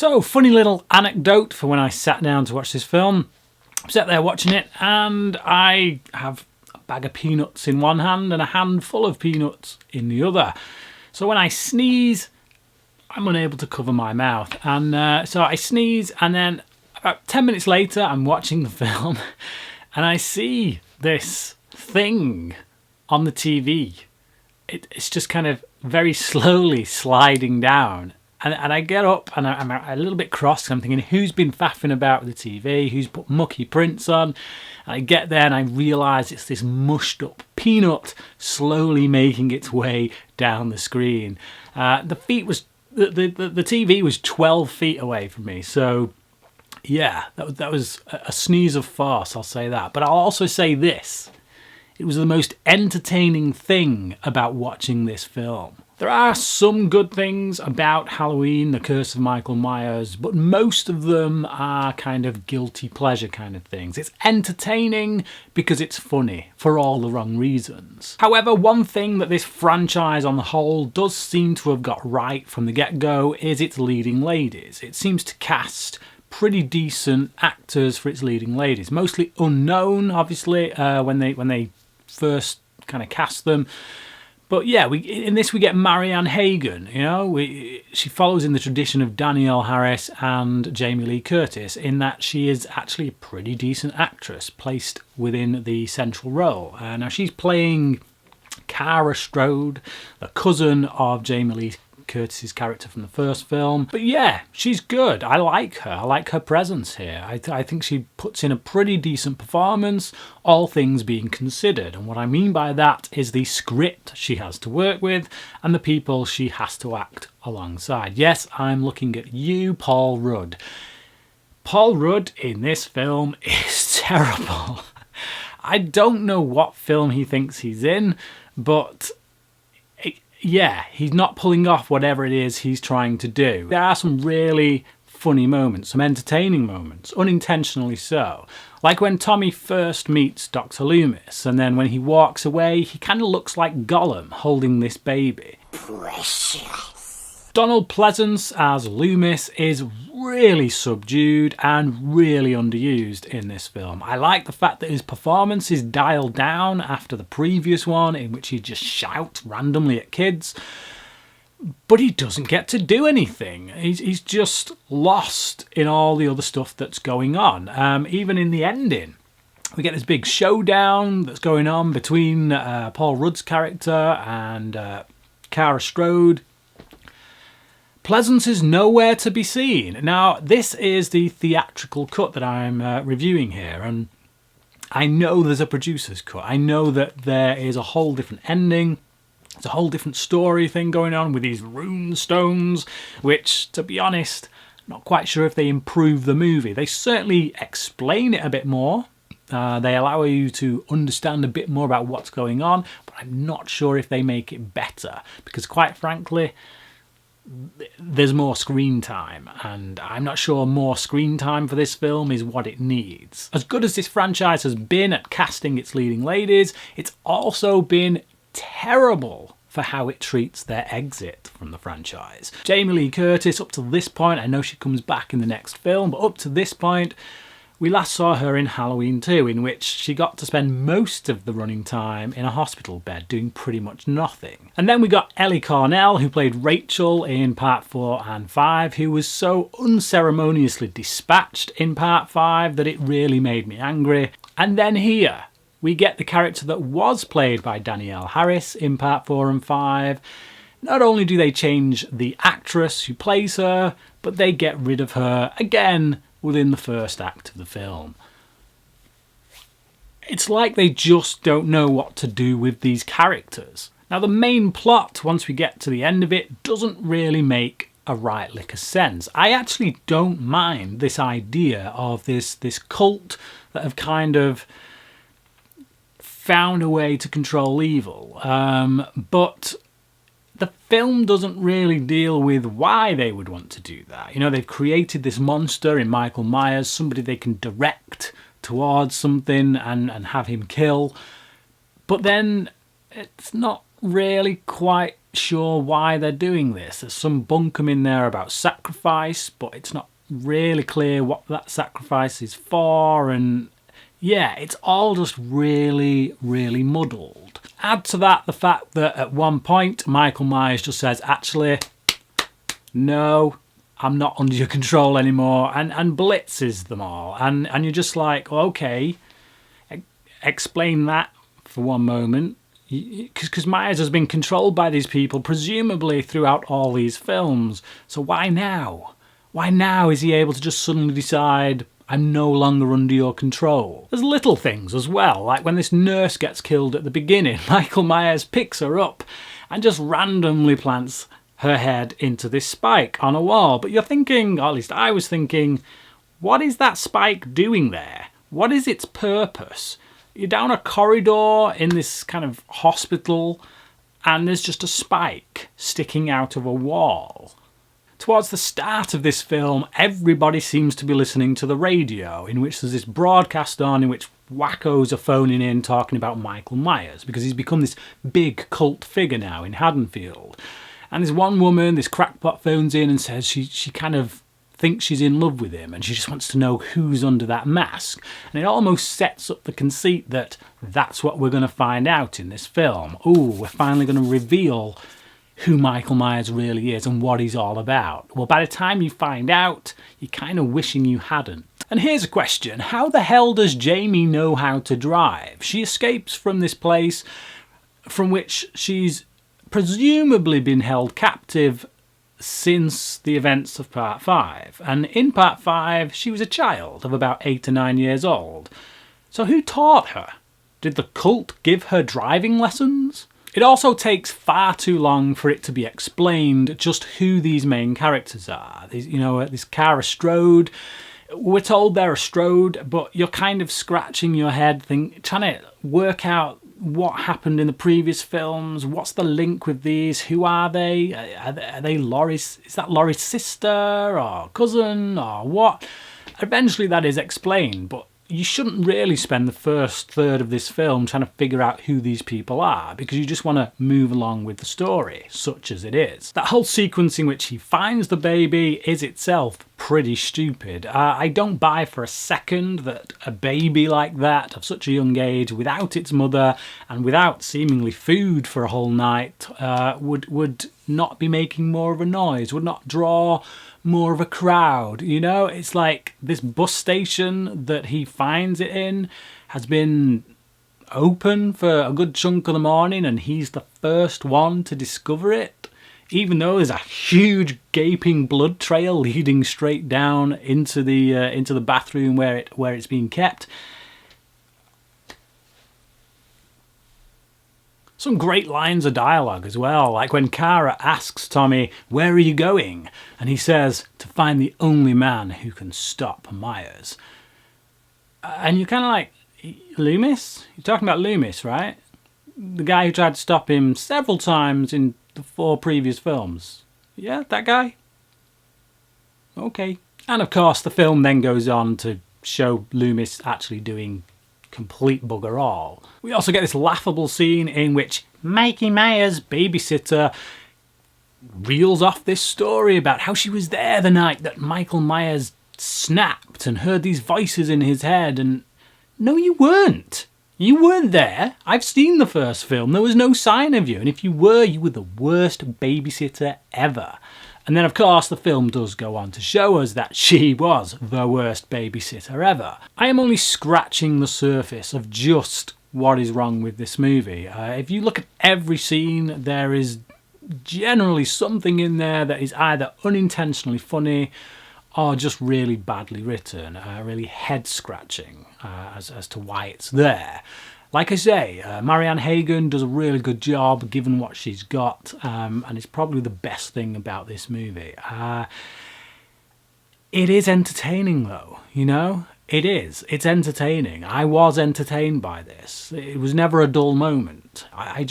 So, funny little anecdote for when I sat down to watch this film. I sat there watching it and I have a bag of peanuts in one hand and a handful of peanuts in the other. So when I sneeze, I'm unable to cover my mouth. And so I sneeze, and then about 10 minutes later, I'm watching the film and I see this thing on the TV. It's just kind of very slowly sliding down. And I get up and I'm a little bit cross. I'm thinking, who's been faffing about with the TV? Who's put mucky prints on? And I get there and I realise it's this mushed up peanut slowly making its way down the screen. The TV was 12 feet away from me. So yeah, that was a sneeze of farce, I'll say that. But I'll also say this. It was the most entertaining thing about watching this film. There are some good things about Halloween, The Curse of Michael Myers, but most of them are kind of guilty pleasure kind of things. It's entertaining because it's funny for all the wrong reasons. However, one thing that this franchise on the whole does seem to have got right from the get-go is its leading ladies. It seems to cast pretty decent actors for its leading ladies. Mostly unknown, obviously, when they first kind of cast them. But yeah, in this we get Marianne Hagan, you know. She follows in the tradition of Danielle Harris and Jamie Lee Curtis in that she is actually a pretty decent actress placed within the central role. Now she's playing Cara Strode, the cousin of Jamie Lee Curtis's character from the first film. But yeah, she's good. I like her. I like her presence here. I think she puts in a pretty decent performance, all things being considered. And what I mean by that is the script she has to work with and the people she has to act alongside. Yes, I'm looking at you, Paul Rudd. Paul Rudd in this film is terrible. I don't know what film he thinks he's in, but yeah, he's not pulling off whatever it is he's trying to do. There are some really funny moments, some entertaining moments, unintentionally so. Like when Tommy first meets Dr. Loomis, and then when he walks away, he kind of looks like Gollum holding this baby. Precious. Donald Pleasence as Loomis is really subdued and really underused in this film. I like the fact that his performance is dialed down after the previous one in which he just shouts randomly at kids, but he doesn't get to do anything. He's just lost in all the other stuff that's going on. Even in the ending, we get this big showdown that's going on between Paul Rudd's character and Cara Strode. Pleasence is nowhere to be seen. Now, this is the theatrical cut that I'm reviewing here, and I know there's a producer's cut. I know that there is a whole different ending. There's a whole different story thing going on with these rune stones, which, to be honest, I'm not quite sure if they improve the movie. They certainly explain it a bit more. They allow you to understand a bit more about what's going on, but I'm not sure if they make it better, because quite frankly, there's more screen time, and I'm not sure more screen time for this film is what it needs. As good as this franchise has been at casting its leading ladies, it's also been terrible for how it treats their exit from the franchise. Jamie Lee Curtis, up to this point, I know she comes back in the next film, but up to this point, we last saw her in Halloween 2, in which she got to spend most of the running time in a hospital bed doing pretty much nothing. And then we got Ellie Cornell, who played Rachel in Part 4 and 5, who was so unceremoniously dispatched in Part 5 that it really made me angry. And then here, we get the character that was played by Danielle Harris in Part 4 and 5. Not only do they change the actress who plays her, but they get rid of her again within the first act of the film. It's like they just don't know what to do with these characters. Now, the main plot, once we get to the end of it, doesn't really make a right lick of sense. I actually don't mind this idea of this cult that have kind of found a way to control evil, but the film doesn't really deal with why they would want to do that. You know, they've created this monster in Michael Myers, somebody they can direct towards something and have him kill. But then it's not really quite sure why they're doing this. There's some bunkum in there about sacrifice, but it's not really clear what that sacrifice is for, and yeah, it's all just really, really muddled. Add to that the fact that at one point Michael Myers just says, actually, no, I'm not under your control anymore, and blitzes them all, and you're just like, well, okay, explain that for one moment, because Myers has been controlled by these people presumably throughout all these films, so why now? Why now is he able to just suddenly decide, I'm no longer under your control? There's little things as well, like when this nurse gets killed at the beginning, Michael Myers picks her up and just randomly plants her head into this spike on a wall. But you're thinking, or at least I was thinking, what is that spike doing there? What is its purpose? You're down a corridor in this kind of hospital and there's just a spike sticking out of a wall. Towards the start of this film, everybody seems to be listening to the radio, in which there's this broadcast on in which wackos are phoning in talking about Michael Myers, because he's become this big cult figure now in Haddonfield. And there's one woman, this crackpot, phones in and says she kind of thinks she's in love with him and she just wants to know who's under that mask. And it almost sets up the conceit that that's what we're going to find out in this film. Ooh, we're finally going to reveal who Michael Myers really is and what he's all about. Well, by the time you find out, you're kind of wishing you hadn't. And here's a question. How the hell does Jamie know how to drive? She escapes from this place from which she's presumably been held captive since the events of Part 5. And in Part 5, she was a child of about 8 or 9 years old. So who taught her? Did the cult give her driving lessons? It also takes far too long for it to be explained just who these main characters are. This Cara Strode, we're told they're a Strode, but you're kind of scratching your head, trying to work out what happened in the previous films. What's the link with these? Who are they? Are they Laurie's? Is that Laurie's sister or cousin or what? Eventually that is explained, but you shouldn't really spend the first third of this film trying to figure out who these people are, because you just want to move along with the story, such as it is. That whole sequence in which he finds the baby is itself pretty stupid. I don't buy for a second that a baby like that, of such a young age, without its mother and without seemingly food for a whole night, would not be making more of a noise, would not draw more of a crowd. It's like this bus station that he finds it in has been open for a good chunk of the morning and he's the first one to discover it, even though there's a huge gaping blood trail leading straight down into the bathroom where it's being kept. Some great lines of dialogue as well, like when Cara asks Tommy, "Where are you going?" And he says, "To find the only man who can stop Myers." And you're kind of like, Loomis? You're talking about Loomis, right? The guy who tried to stop him several times in the 4 previous films. Yeah, that guy? Okay. And of course, the film then goes on to show Loomis actually doing complete bugger all. We also get this laughable scene in which Mikey Myers' babysitter reels off this story about how she was there the night that Michael Myers snapped and heard these voices in his head, and no, you weren't. You weren't there. I've seen the first film. There was no sign of you, and if you were the worst babysitter ever. And then, of course, the film does go on to show us that she was the worst babysitter ever. I am only scratching the surface of just what is wrong with this movie. If you look at every scene, there is generally something in there that is either unintentionally funny or just really badly written, really head-scratching as to why it's there. Like I say, Marianne Hagan does a really good job given what she's got, and it's probably the best thing about this movie. It is entertaining though, It is. It's entertaining. I was entertained by this. It was never a dull moment. I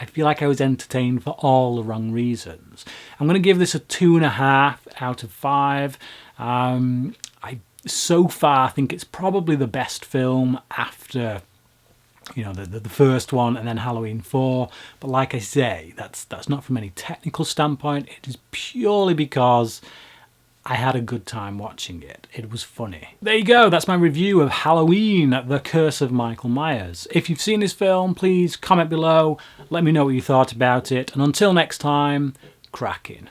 feel like I was entertained for all the wrong reasons. I'm going to give this a 2.5 out of 5. I so far think it's probably the best film after you know, the first one and then Halloween 4. But like I say, that's not from any technical standpoint. It is purely because I had a good time watching it. It was funny. There you go, that's my review of Halloween, The Curse of Michael Myers. If you've seen this film, please comment below, let me know what you thought about it, and until next time, cracking.